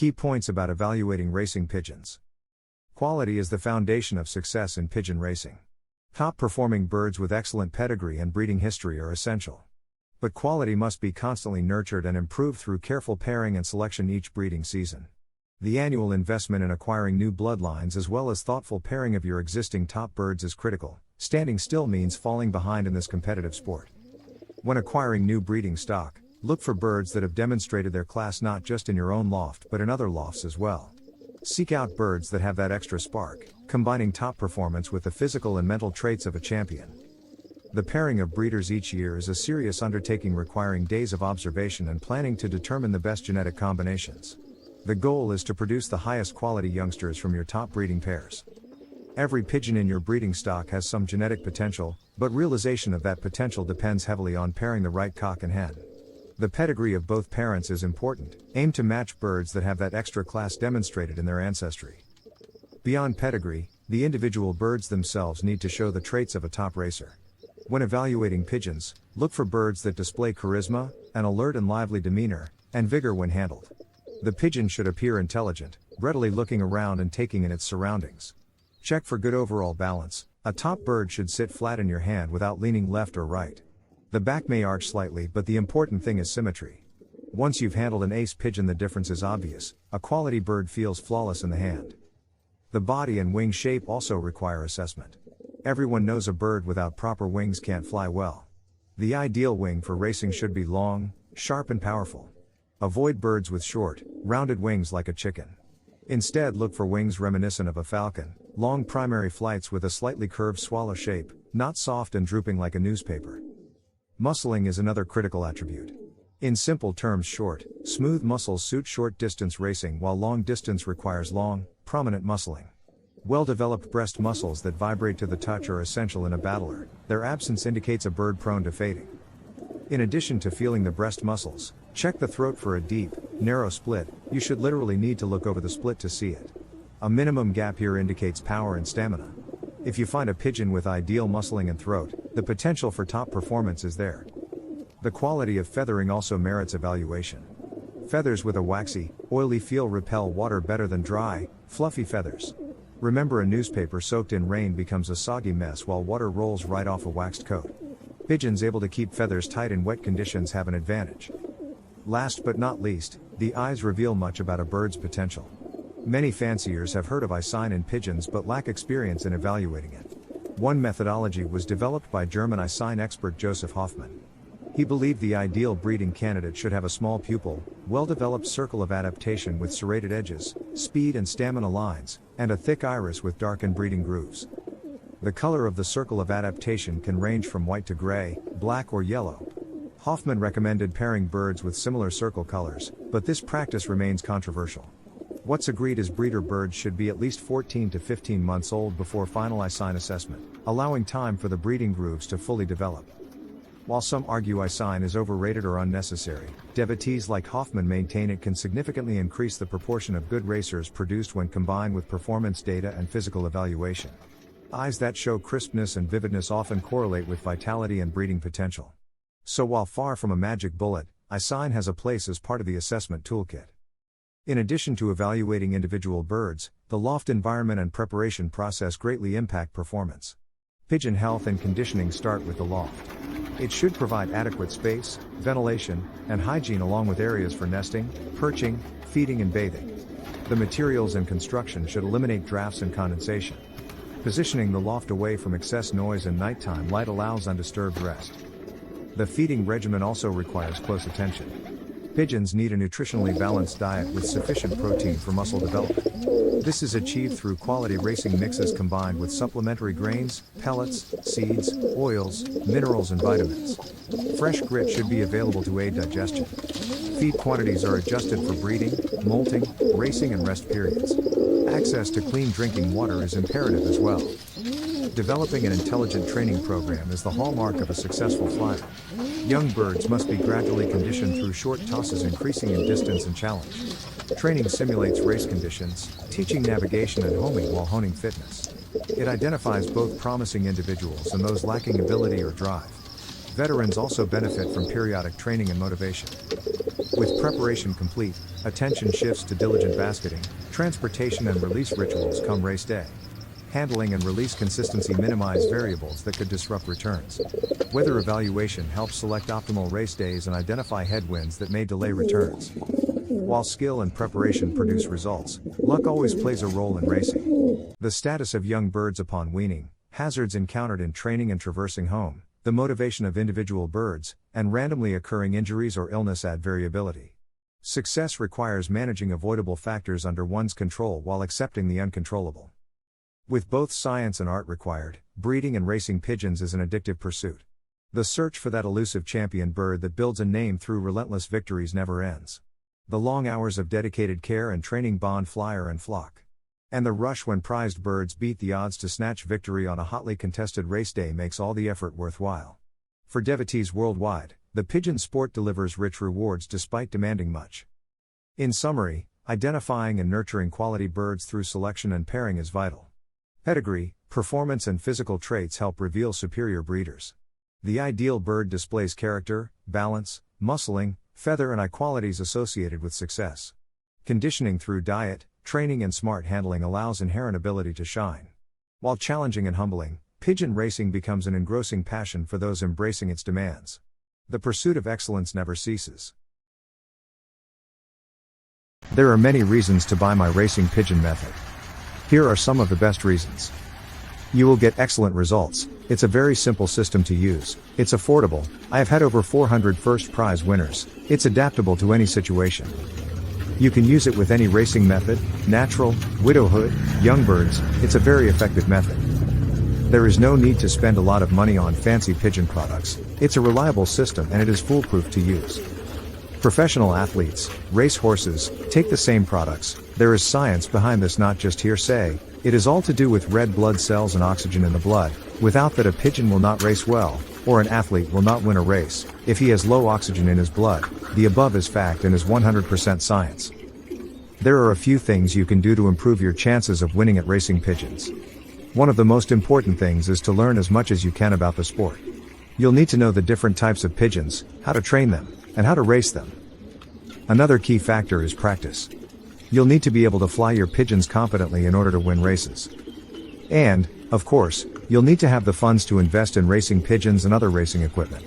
Key points about evaluating racing pigeons. Quality is the foundation of success in pigeon racing. Top-performing birds with excellent pedigree and breeding history are essential. But quality must be constantly nurtured and improved through careful pairing and selection each breeding season. The annual investment in acquiring new bloodlines as well as thoughtful pairing of your existing top birds is critical. Standing still means falling behind in this competitive sport. When acquiring new breeding stock, look for birds that have demonstrated their class not just in your own loft but in other lofts as well. Seek out birds that have that extra spark, combining top performance with the physical and mental traits of a champion. The pairing of breeders each year is a serious undertaking requiring days of observation and planning to determine the best genetic combinations. The goal is to produce the highest quality youngsters from your top breeding pairs. Every pigeon in your breeding stock has some genetic potential, but realization of that potential depends heavily on pairing the right cock and hen. The pedigree of both parents is important. Aim to match birds that have that extra class demonstrated in their ancestry. Beyond pedigree, the individual birds themselves need to show the traits of a top racer. When evaluating pigeons, look for birds that display charisma, an alert and lively demeanor, and vigor when handled. The pigeon should appear intelligent, readily looking around and taking in its surroundings. Check for good overall balance. A top bird should sit flat in your hand without leaning left or right. The back may arch slightly, but the important thing is symmetry. Once you've handled an ace pigeon, the difference is obvious. A quality bird feels flawless in the hand. The body and wing shape also require assessment. Everyone knows a bird without proper wings can't fly well. The ideal wing for racing should be long, sharp and powerful. Avoid birds with short, rounded wings like a chicken. Instead, look for wings reminiscent of a falcon, long primary flights with a slightly curved swallow shape, not soft and drooping like a newspaper. Muscling is another critical attribute. In simple terms, short, smooth muscles suit short-distance racing while long distance requires long, prominent muscling. Well-developed breast muscles that vibrate to the touch are essential in a battler. Their absence indicates a bird prone to fading. In addition to feeling the breast muscles, check the throat for a deep, narrow split. You should literally need to look over the split to see it. A minimum gap here indicates power and stamina. If you find a pigeon with ideal muscling and throat, the potential for top performance is there. The quality of feathering also merits evaluation. Feathers with a waxy, oily feel repel water better than dry, fluffy feathers. Remember, a newspaper soaked in rain becomes a soggy mess while water rolls right off a waxed coat. Pigeons able to keep feathers tight in wet conditions have an advantage. Last but not least, the eyes reveal much about a bird's potential. Many fanciers have heard of eye sign in pigeons but lack experience in evaluating it. One methodology was developed by German eye sign expert Joseph Hoffmann. He believed the ideal breeding candidate should have a small pupil, well-developed circle of adaptation with serrated edges, speed and stamina lines, and a thick iris with darkened breeding grooves. The color of the circle of adaptation can range from white to gray, black or yellow. Hoffmann recommended pairing birds with similar circle colors, but this practice remains controversial. What's agreed is breeder birds should be at least 14 to 15 months old before final eye sign assessment, allowing time for the breeding grooves to fully develop. While some argue eye sign is overrated or unnecessary, devotees like Hoffmann maintain it can significantly increase the proportion of good racers produced when combined with performance data and physical evaluation. Eyes that show crispness and vividness often correlate with vitality and breeding potential. So while far from a magic bullet, eye sign has a place as part of the assessment toolkit. In addition to evaluating individual birds, the loft environment and preparation process greatly impact performance. Pigeon health and conditioning start with the loft. It should provide adequate space, ventilation, and hygiene along with areas for nesting, perching, feeding and bathing. The materials and construction should eliminate drafts and condensation. Positioning the loft away from excess noise and nighttime light allows undisturbed rest. The feeding regimen also requires close attention. Pigeons need a nutritionally balanced diet with sufficient protein for muscle development. This is achieved through quality racing mixes combined with supplementary grains, pellets, seeds, oils, minerals and vitamins. Fresh grit should be available to aid digestion. Feed quantities are adjusted for breeding, molting, racing and rest periods. Access to clean drinking water is imperative as well. Developing an intelligent training program is the hallmark of a successful flyer. Young birds must be gradually conditioned through short tosses increasing in distance and challenge. Training simulates race conditions, teaching navigation and homing while honing fitness. It identifies both promising individuals and those lacking ability or drive. Veterans also benefit from periodic training and motivation. With preparation complete, attention shifts to diligent basketing, transportation and release rituals come race day. Handling and release consistency minimize variables that could disrupt returns. Weather evaluation helps select optimal race days and identify headwinds that may delay returns. While skill and preparation produce results, luck always plays a role in racing. The status of young birds upon weaning, hazards encountered in training and traversing home, the motivation of individual birds, and randomly occurring injuries or illness add variability. Success requires managing avoidable factors under one's control while accepting the uncontrollable. With both science and art required, breeding and racing pigeons is an addictive pursuit. The search for that elusive champion bird that builds a name through relentless victories never ends. The long hours of dedicated care and training bond flyer and flock. And the rush when prized birds beat the odds to snatch victory on a hotly contested race day makes all the effort worthwhile. For devotees worldwide, the pigeon sport delivers rich rewards despite demanding much. In summary, identifying and nurturing quality birds through selection and pairing is vital. Pedigree, performance and physical traits help reveal superior breeders. The ideal bird displays character, balance, muscling, feather and eye qualities associated with success. Conditioning through diet, training and smart handling allows inherent ability to shine. While challenging and humbling, pigeon racing becomes an engrossing passion for those embracing its demands. The pursuit of excellence never ceases. There are many reasons to buy my racing pigeon method. Here are some of the best reasons. You will get excellent results. It's a very simple system to use. It's affordable. I have had over 400 first prize winners. It's adaptable to any situation. You can use it with any racing method, natural, widowhood, young birds. It's a very effective method. There is no need to spend a lot of money on fancy pigeon products. It's a reliable system and it is foolproof to use. Professional athletes, race horses, take the same products. There is science behind this, not just hearsay. It is all to do with red blood cells and oxygen in the blood. Without that, a pigeon will not race well, or an athlete will not win a race. If he has low oxygen in his blood, the above is fact and is 100% science. There are a few things you can do to improve your chances of winning at racing pigeons. One of the most important things is to learn as much as you can about the sport. You'll need to know the different types of pigeons, how to train them, and how to race them. Another key factor is practice. You'll need to be able to fly your pigeons competently in order to win races. And, of course, you'll need to have the funds to invest in racing pigeons and other racing equipment.